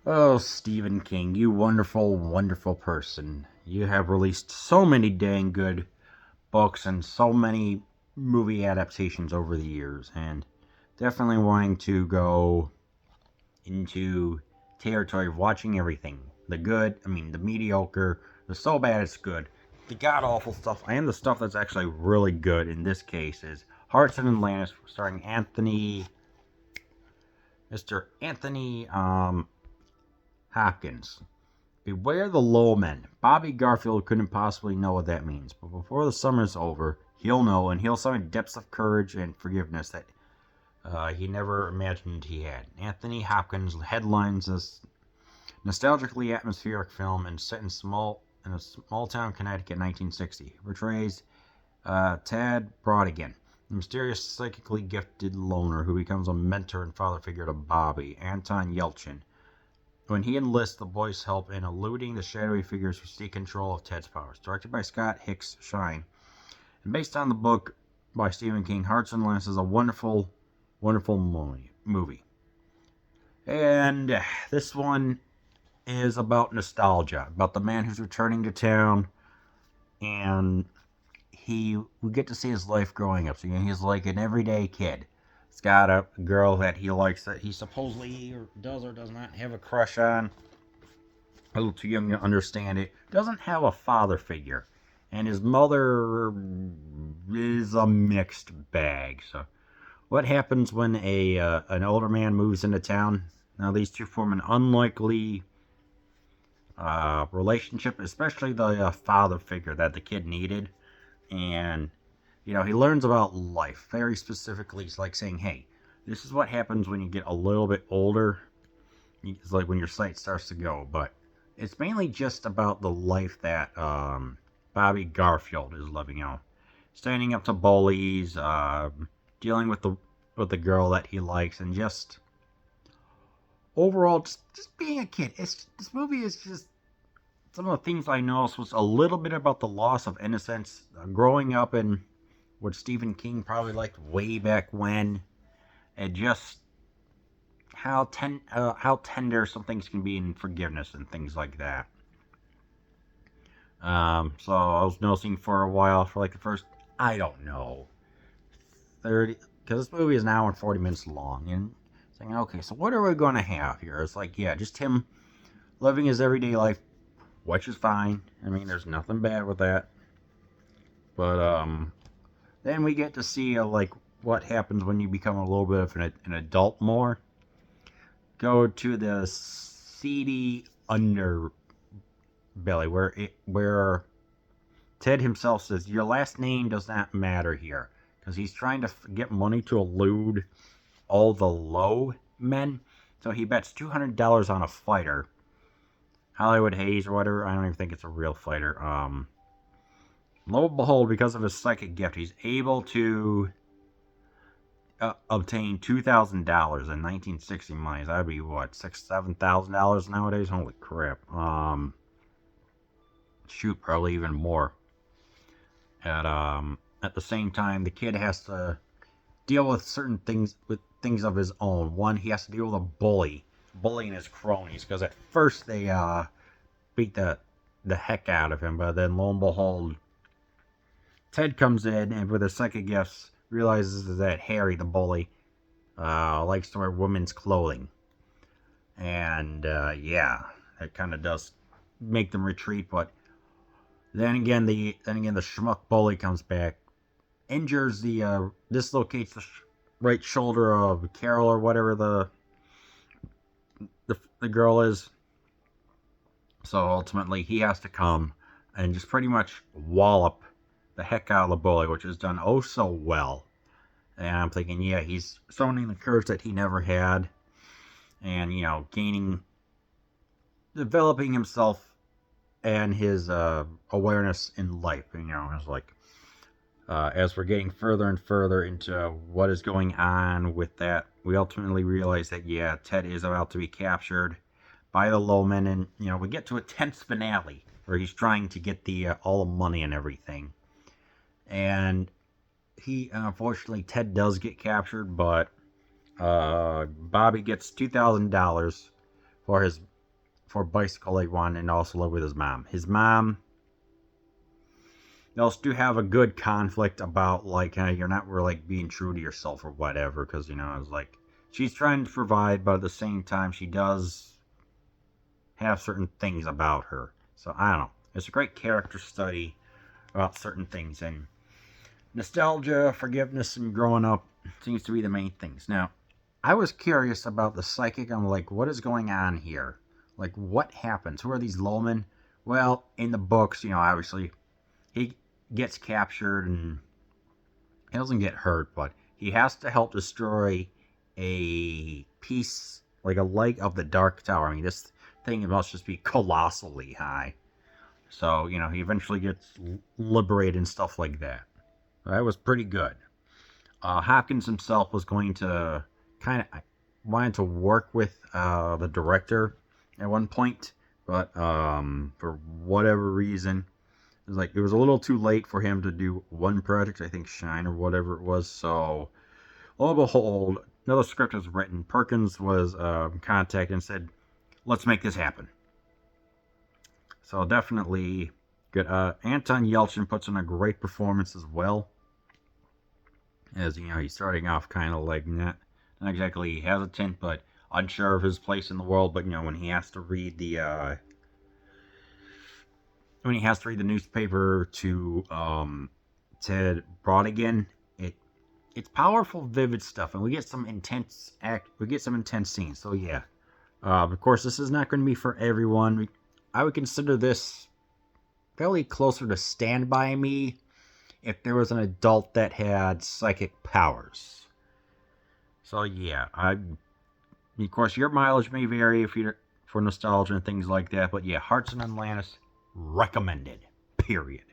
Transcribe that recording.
Oh, Stephen King, you wonderful, wonderful person. You have released so many dang good books and so many movie adaptations over the years, and definitely wanting to go into territory of watching everything. The good, the mediocre, the so bad it's good, the god awful stuff, and the stuff that's actually really good in this case is Hearts of Atlantis, starring Mr. Anthony Hopkins. Beware the low men. Bobby Garfield couldn't possibly know what that means, but before the summer's over, he'll know, and he'll summon depths of courage and forgiveness that he never imagined he had. Anthony Hopkins headlines this nostalgically atmospheric film and set in a small town Connecticut, 1960. It portrays Tad Brodigan, a mysterious psychically gifted loner who becomes a mentor and father figure to Bobby, Anton Yelchin, when he enlists the boy's help in eluding the shadowy figures who seek control of Ted's powers. Directed by Scott Hicks Shine, and based on the book by Stephen King, Hearts and Lances is a wonderful, wonderful movie. And this one is about nostalgia, about the man who's returning to town, and we get to see his life growing up. So he's like an everyday kid. He's got a girl that he likes that he supposedly does or does not have a crush on. A little too young to understand it. Doesn't have a father figure, and his mother is a mixed bag. So, what happens when an older man moves into town? Now these two form an unlikely relationship, especially the father figure that the kid needed. And he learns about life very specifically. It's like saying, "Hey, this is what happens when you get a little bit older." It's like when your sight starts to go, but it's mainly just about the life that Bobby Garfield is living. Standing up to bullies, dealing with the girl that he likes, and just overall, just being a kid. This movie is just some of the things I noticed was a little bit about the loss of innocence, growing up in what Stephen King probably liked way back when, and just how tender some things can be in forgiveness and things like that. So I was noticing for a while, for like the first, I don't know, 30, because this movie is an hour and 40 minutes long, and saying, okay, so what are we going to have here? It's like, yeah, just him living his everyday life, which is fine. There's nothing bad with that. But then we get to see like what happens when you become a little bit of an adult more. Go to the seedy underbelly where Ted himself says your last name does not matter here, because he's trying to get money to elude all the low men. So he bets $200 on a fighter, Hollywood Hayes or whatever. I don't even think it's a real fighter. Lo and behold, because of his psychic gift, he's able to obtain $2,000 in 1960 money. That'd be what, $6,000-$7,000 nowadays? Holy crap! Shoot, probably even more. At the same time, the kid has to deal with certain things, with things of his own. One, he has to deal with a bullying his cronies, because at first they beat the heck out of him, but then lo and behold, Ted comes in and with his psychic gifts realizes that Harry, the bully, likes to wear women's clothing. And yeah, it kind of does make them retreat. But then again, the schmuck bully comes back, injures dislocates the right shoulder of Carol or whatever the girl is. So ultimately, he has to come and just pretty much wallop the heck out of the bully, which is done oh so well. And I'm thinking, yeah, he's summoning the courage that he never had, and developing himself and his awareness in life. It's like as we're getting further and further into what is going on with that, we ultimately realize that yeah, Ted is about to be captured by the Lowmen, and we get to a tense finale where he's trying to get the all the money and everything, and he unfortunately Ted does get captured, but Bobby gets $2,000 for his for a bicycle he wanted and also live with his mom. His mom, they also do have a good conflict about, like, you're not really, like, being true to yourself or whatever, because, it's like, she's trying to provide, but at the same time, she does have certain things about her. So, I don't know. It's a great character study about certain things, and nostalgia, forgiveness, and growing up seems to be the main things. Now, I was curious about the psychic. I'm like, what is going on here? Like, what happens? Who are these lowmen? Well, in the books, obviously, he gets captured and he doesn't get hurt, but he has to help destroy a piece, like a leg of the Dark Tower. I mean, this thing must just be colossally high. So, he eventually gets liberated and stuff like that. That was pretty good. Hopkins himself was going to wanted to work with the director at one point, but for whatever reason, it was a little too late for him to do one project, I think Shine or whatever it was. So, lo and behold, another script was written. Perkins was contacted and said, let's make this happen. So definitely good. Anton Yelchin puts in a great performance as well. As he's starting off kind of like not exactly hesitant, but unsure of his place in the world. But when he has to read the newspaper to Ted Brodigan, it's powerful, vivid stuff, and we get some intense scenes. So yeah, of course, this is not going to be for everyone. I would consider this fairly closer to Stand By Me if there was an adult that had psychic powers. So yeah, of course, your mileage may vary if you're for nostalgia and things like that, but yeah, Hearts and Atlantis recommended. Period.